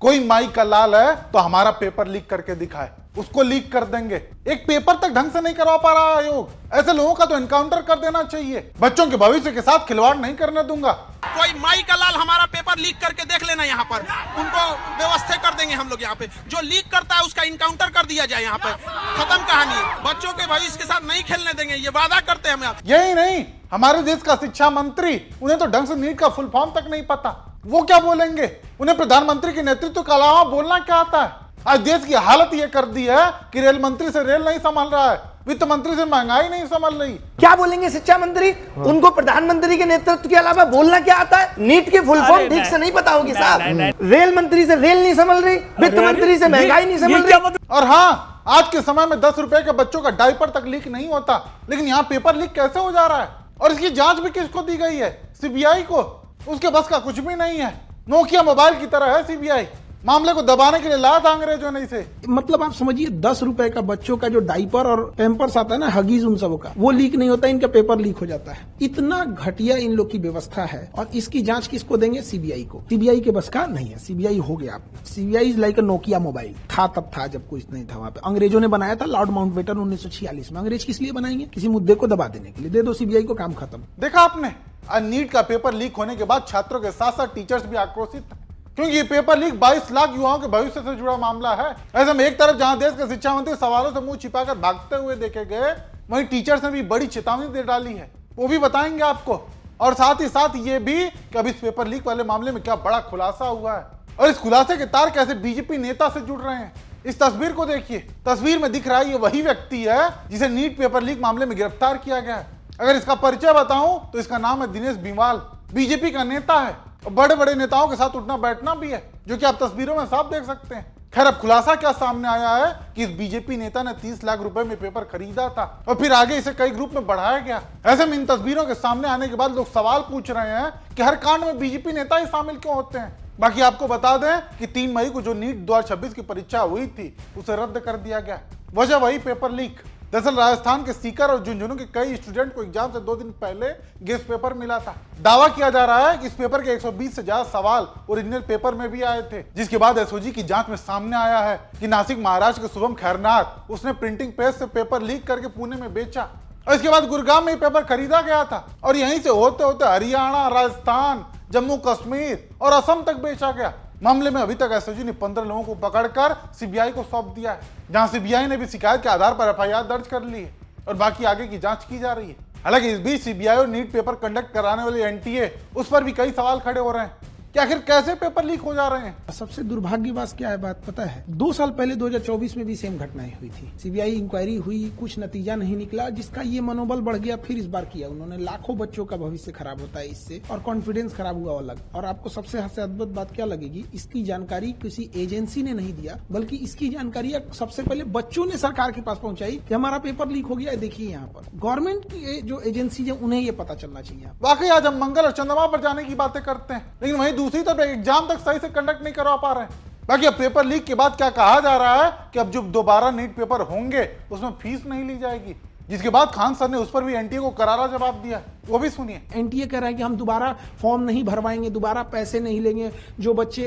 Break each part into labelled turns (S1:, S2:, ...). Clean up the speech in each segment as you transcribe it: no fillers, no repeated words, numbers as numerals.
S1: कोई माई का लाल है तो हमारा पेपर लीक करके दिखाए, उसको लीक कर देंगे। एक पेपर तक ढंग से नहीं करवा पा रहा आयोग, ऐसे लोगों का तो एनकाउंटर कर देना चाहिए। बच्चों के भविष्य के साथ खिलवाड़ नहीं करने दूंगा।
S2: कोई माई का लाल हमारा पेपर लीक करके देख लेना, यहाँ पर उनको व्यवस्था कर देंगे हम लोग। यहाँ पे जो लीक करता है उसका इनकाउंटर कर दिया जाए। यहाँ पे खत्म कहानी। बच्चों के भविष्य के साथ नहीं खेलने देंगे, ये वादा करते हैं हम।
S1: यही नहीं, हमारे देश का शिक्षा मंत्री, उन्हें तो ढंग से नीट का फुल फॉर्म तक नहीं पता। वो क्या बोलेंगे? उन्हें प्रधानमंत्री के नेतृत्व के अलावा बोलना क्या आता है? आज देश की हालत ये कर दी है कि रेल मंत्री से रेल नहीं संभाल रहा है, वित्त मंत्री से महंगाई नहीं संभाल रही।
S3: क्या बोलेंगे शिक्षा मंत्री? उनको प्रधानमंत्री के नेतृत्व के अलावा बोलना क्या आता है? नीट की फुल फॉर्म ठीक से नहीं पता होगी साहब। रेल मंत्री से रेल नहीं संभल रही, वित्त मंत्री से महंगाई नहीं संभल रही।
S1: और हाँ, आज के समय में 10 रुपए के बच्चों का डायपर तक लीक नहीं होता, लेकिन यहाँ पेपर लीक कैसे हो जा रहा है? और इसकी जांच भी किसको दी गई है? सीबीआई को। उसके बस का कुछ भी नहीं है। नोकिया मोबाइल की तरह है सीबीआई। मामले को दबाने के लिए लाया था अंग्रेजों ने इसे।
S4: मतलब आप समझिए 10 रुपए का बच्चों का जो डाइपर और पैम्पर्स आता है ना, हगीज उन सबों का, वो लीक नहीं होता, इनका पेपर लीक हो जाता है। इतना घटिया इन लोग की व्यवस्था है। और इसकी जांच किसको देंगे? सीबीआई को। सीबीआई के बस का नहीं है, सीबीआई हो गया। CBI is like a Nokia mobile. था तब था जब कुछ नहीं था वहां पे। अंग्रेजों ने बनाया था, लॉर्ड माउंटबेटन 1946 में। अंग्रेज किस लिए बनाएंगे? किसी मुद्दे को दबा देने के लिए। दे दो सीबीआई को, काम खत्म।
S1: देखा आपने, आज नीट का पेपर लीक होने के बाद छात्रों के साथ साथ टीचर्स भी आक्रोशित थे, क्योंकि ये पेपर लीक 22 लाख युवाओं के भविष्य से जुड़ा मामला है। ऐसे में एक तरफ जहां देश के शिक्षा मंत्री सवालों से मुंह छिपाकर भागते हुए देखे गए, वहीं टीचर्स ने भी बड़ी चेतावनी दे डाली है। वो भी बताएंगे आपको। और साथ ही साथ ये भी कि अब इस पेपर लीक वाले मामले में क्या बड़ा खुलासा हुआ है और इस खुलासे के तार कैसे बीजेपी नेता से जुड़ रहे हैं। इस तस्वीर को देखिए। तस्वीर में दिख रहा है ये वही व्यक्ति है जिसे नीट पेपर लीक मामले में गिरफ्तार किया गया है। अगर इसका परिचय बताऊं तो इसका नाम है दिनेश बिमवाल। बीजेपी का नेता है और बड़े बड़े नेताओं के साथ उठना बैठना भी है, जो कि आप तस्वीरों में साफ देख सकते हैं। खैर, अब खुलासा क्या सामने आया है कि इस बीजेपी नेता ने 30 लाख रुपए में पेपर खरीदा था और फिर आगे इसे कई ग्रुप में बढ़ाया गया। ऐसे में इन तस्वीरों के सामने आने के बाद लोग सवाल पूछ रहे हैं कि हर कांड में बीजेपी नेता ही शामिल क्यों होते हैं। बाकी आपको बता दें कि 3 मई को जो नीट 2026 की परीक्षा हुई थी उसे रद्द कर दिया गया। वजह वही पेपर लीक। दरअसल राजस्थान के सीकर और झुंझुनू के कई स्टूडेंट को एग्जाम से 2 दिन पहले गेस्ट पेपर मिला था। दावा किया जा रहा है कि इस पेपर के 120 से ज्यादा सवाल ओरिजिनल पेपर में भी आए थे, जिसके बाद एसओजी की जांच में सामने आया है कि नासिक महाराष्ट्र के शुभम खैरनार, उसने प्रिंटिंग प्रेस से पेपर लीक करके पुणे में बेचा और इसके बाद गुड़गांव में पेपर खरीदा गया था और यहीं से होते होते हरियाणा, राजस्थान, जम्मू कश्मीर और असम तक बेचा गया। मामले में अभी तक एसओजी ने 15 लोगों को पकड़कर सीबीआई को सौंप दिया है, जहां सीबीआई ने भी शिकायत के आधार पर एफआईआर दर्ज कर ली है और बाकी आगे की जांच की जा रही है। हालांकि इस बीच सीबीआई और नीट पेपर कंडक्ट कराने वाली एनटीए, उस पर भी कई सवाल खड़े हो रहे हैं कि आखिर कैसे पेपर लीक हो जा रहे हैं।
S4: सबसे दुर्भाग्यवश क्या है बात पता है? 2 साल पहले 2024 में भी सेम घटनाएं हुई थी। सीबीआई इंक्वायरी हुई, कुछ नतीजा नहीं निकला, जिसका ये मनोबल बढ़ गया। फिर इस बार किया उन्होंने। लाखों बच्चों का भविष्य खराब होता है इससे और कॉन्फिडेंस खराब हुआ अलग। और आपको सबसे अद्भुत बात क्या लगेगी? इसकी जानकारी किसी एजेंसी ने नहीं दिया, बल्कि इसकी जानकारी सबसे पहले बच्चों ने सरकार के पास पहुंचाई कि हमारा पेपर लीक हो गया है। देखिए यहाँ पर गवर्नमेंट की जो एजेंसी है उन्हें ये पता चलना चाहिए।
S1: वाकई आज हम मंगल और चंद्रमा पर जाने की बातें करते हैं, लेकिन वहीं दूसरी तरफ एग्जाम तक सही से कंडक्ट नहीं करवा पा रहे हैं। बाकी अब पेपर लीक के बाद क्या कहा जा रहा है कि अब जो दोबारा नीट पेपर होंगे उसमें फीस नहीं ली जाएगी, जिसके बाद खान सर ने उस पर भी एनटीए को करारा जवाब दिया। वो भी सुनिए।
S4: एनटीए कह रहा है कि हम दोबारा फॉर्म नहीं भरवाएंगे, दोबारा पैसे नहीं लेंगे, जो बच्चे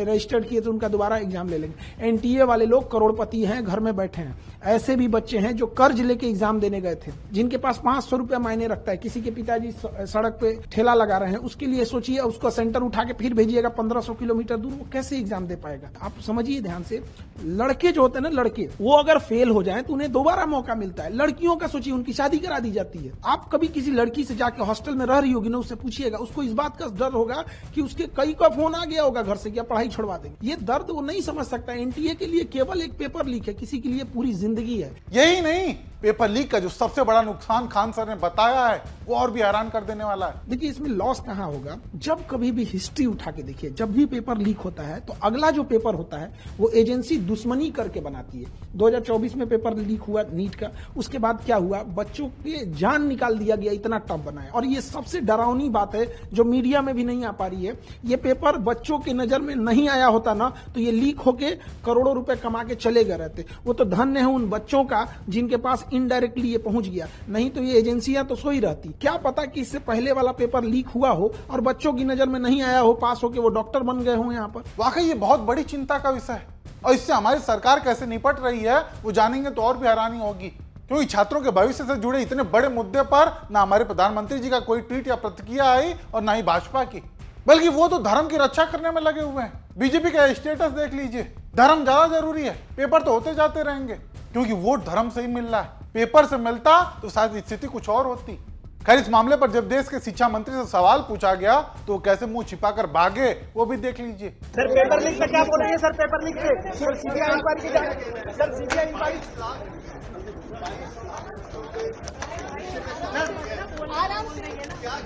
S4: रजिस्टर्ड किए थे उनका दोबारा एग्जाम ले लेंगे। एनटीए वाले लोग करोड़पति हैं, घर में बैठे हैं। ऐसे भी बच्चे हैं जो कर्ज लेके एग्जाम देने गए थे, जिनके पास 500 रुपया मायने रखता है। किसी के पिताजी सड़क पे ठेला लगा रहे हैं, उसके लिए सोचिए, उसको सेंटर उठा के फिर भेजिएगा 1500 किलोमीटर दूर, वो कैसे एग्जाम दे पाएगा? आप समझिए ध्यान से। लड़के जो होते हैं ना, लड़के, वो अगर फेल हो जाए तो उन्हें दोबारा मौका मिलता है। लड़कियों का सोचिए, उनकी शादी करा दी जाती है। आप कभी किसी लड़की से जाके हॉस्टल में रह रही होगी ना, उससे पूछिएगा, उसको इस बात का डर होगा कि उसके कई का फोन आ गया होगा घर से कि पढ़ाई छोड़वा देंगे। ये दर्द वो नहीं समझ सकता। एनटीए के लिए केवल एक पेपर लीक है, किसी के लिए पूरी जिंदगी है।
S1: यही नहीं, पेपर लीक का जो सबसे बड़ा नुकसान खान सर ने बताया है वो और भी हैरान कर देने वाला है।
S4: देखिए, इसमें लॉस कहाँ होगा? जब कभी भी हिस्ट्री उठा के देखिए, जब भी पेपर लीक होता है तो अगला जो पेपर होता है वो एजेंसी दुश्मनी करके बनाती है। 2024 में पेपर लीक हुआ नीट का, उसके बाद क्या हुआ? बच्चों के जान निकाल दिया गया, इतना टफ बनाए। और ये सबसे डरावनी बात है जो मीडिया में भी नहीं आ पा रही है, ये पेपर बच्चों की नजर में नहीं आया होता ना तो ये लीक होके करोड़ों रुपए कमा के चले गए रहते। वो तो धन्य है उन बच्चों का जिनके पास इनडायरेक्टली ये पहुंच गया, नहीं तो ये एजेंसियां तो सोई रहती। क्या पता कि इससे पहले वाला पेपर लीक हुआ हो और बच्चों की नजर में नहीं आया हो, पास होके वो डॉक्टर बन गए हो। यहाँ पर
S1: वाकई ये बहुत बड़ी चिंता का विषय है और इससे हमारी सरकार कैसे निपट रही है वो जानेंगे तो और भी हैरानी होगी, क्योंकि छात्रों के भविष्य से जुड़े इतने बड़े मुद्दे पर ना हमारे प्रधानमंत्री जी का कोई ट्वीट या प्रतिक्रिया आई और ना ही भाजपा की, बल्कि वो तो धर्म की रक्षा करने में लगे हुए हैं। बीजेपी का स्टेटस देख लीजिए, धर्म ज्यादा जरूरी है, पेपर तो होते जाते रहेंगे, क्योंकि वोट धर्म से ही मिल रहा है। पेपर से मिलता तो शायद स्थिति कुछ और होती। खैर, इस मामले पर जब देश के शिक्षा मंत्री से सवाल पूछा गया तो वो कैसे मुंह छिपाकर भागे वो भी देख लीजिए।
S3: सर पेपर लीक पे क्या बोल रही है? सर पेपर लीक पे सर सीबीआई इंक्वायरी की जाए। सर सीबीआई इंक्वायरी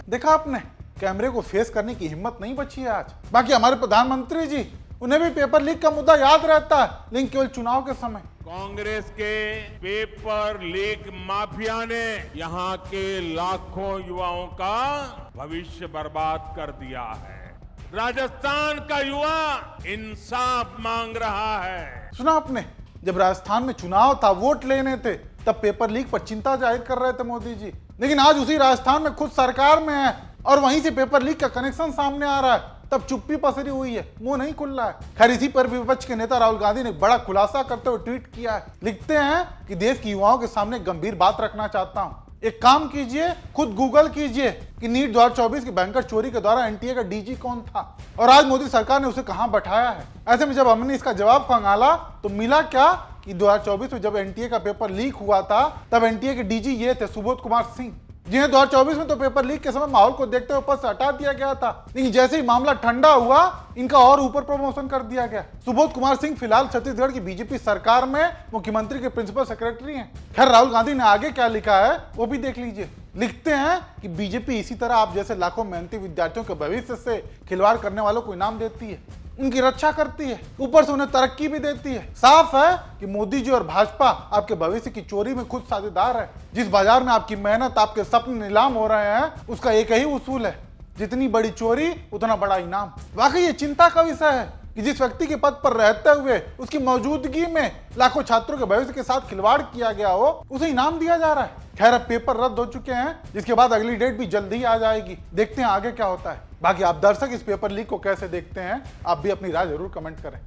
S1: देखा आपने, कैमरे को फेस करने की हिम्मत नहीं बची है आज। बाकी हमारे प्रधानमंत्री जी, उन्हें भी पेपर लीक का मुद्दा याद रहता है, लेकिन केवल चुनाव के समय।
S5: कांग्रेस के पेपर लीक माफिया ने यहाँ के लाखों युवाओं का भविष्य बर्बाद कर दिया है। राजस्थान का युवा इंसाफ मांग रहा है।
S1: सुना आपने, जब राजस्थान में चुनाव था, वोट लेने थे, तब पेपर लीक पर चिंता जाहिर कर रहे थे मोदी जी, लेकिन आज उसी राजस्थान में खुद सरकार में है और वहीं से पेपर लीक का कनेक्शन सामने आ रहा है, तब चुप्पी पसरी हुई है, मुंह नहीं खुल रहा है। खैर, इसी पर विपक्ष के नेता राहुल गांधी ने बड़ा खुलासा करते हुए ट्वीट किया है। लिखते हैं कि देश की युवाओं के सामने गंभीर बात रखना चाहता हूं। एक काम कीजिए, खुद गूगल कीजिए कि नीट 2024 की भयंकर चोरी के दौरान एनटीए का डीजी कौन था और आज मोदी सरकार ने उसे कहां बैठाया है। ऐसे में जब हमने इसका जवाब खंगाला तो मिला क्या कि 2024 में जब एनटीए का पेपर लीक हुआ था तब एनटीए के डीजी ये थे सुबोध कुमार सिंह, जिन्हें 2024 में तो पेपर लीक के समय माहौल को देखते हुए पद से हटा दिया गया था, लेकिन जैसे ही मामला ठंडा हुआ इनका और ऊपर प्रमोशन कर दिया गया। सुबोध कुमार सिंह फिलहाल छत्तीसगढ़ की बीजेपी सरकार में मुख्यमंत्री के प्रिंसिपल सेक्रेटरी हैं। खैर, राहुल गांधी ने आगे क्या लिखा है वो भी देख लीजिए। लिखते हैं कि बीजेपी इसी तरह आप जैसे लाखों मेहनती विद्यार्थियों के भविष्य से खिलवाड़ करने वालों को इनाम देती है, उनकी रक्षा करती है, ऊपर से उन्हें तरक्की भी देती है। साफ है कि मोदी जी और भाजपा आपके भविष्य की चोरी में खुद साझेदार है। जिस बाजार में आपकी मेहनत, आपके सपने नीलाम हो रहे हैं, उसका एक ही उसूल है, जितनी बड़ी चोरी उतना बड़ा इनाम। वाकई ये चिंता का विषय है कि जिस व्यक्ति के पद पर रहते हुए उसकी मौजूदगी में लाखों छात्रों के भविष्य के साथ खिलवाड़ किया गया हो, उसे इनाम दिया जा रहा है। खैर, अब पेपर रद्द हो चुके हैं, जिसके बाद अगली डेट भी जल्दी ही आ जाएगी। देखते हैं आगे क्या होता है। बाकी आप दर्शक इस पेपर लीक को कैसे देखते हैं, आप भी अपनी राय जरूर कमेंट करें।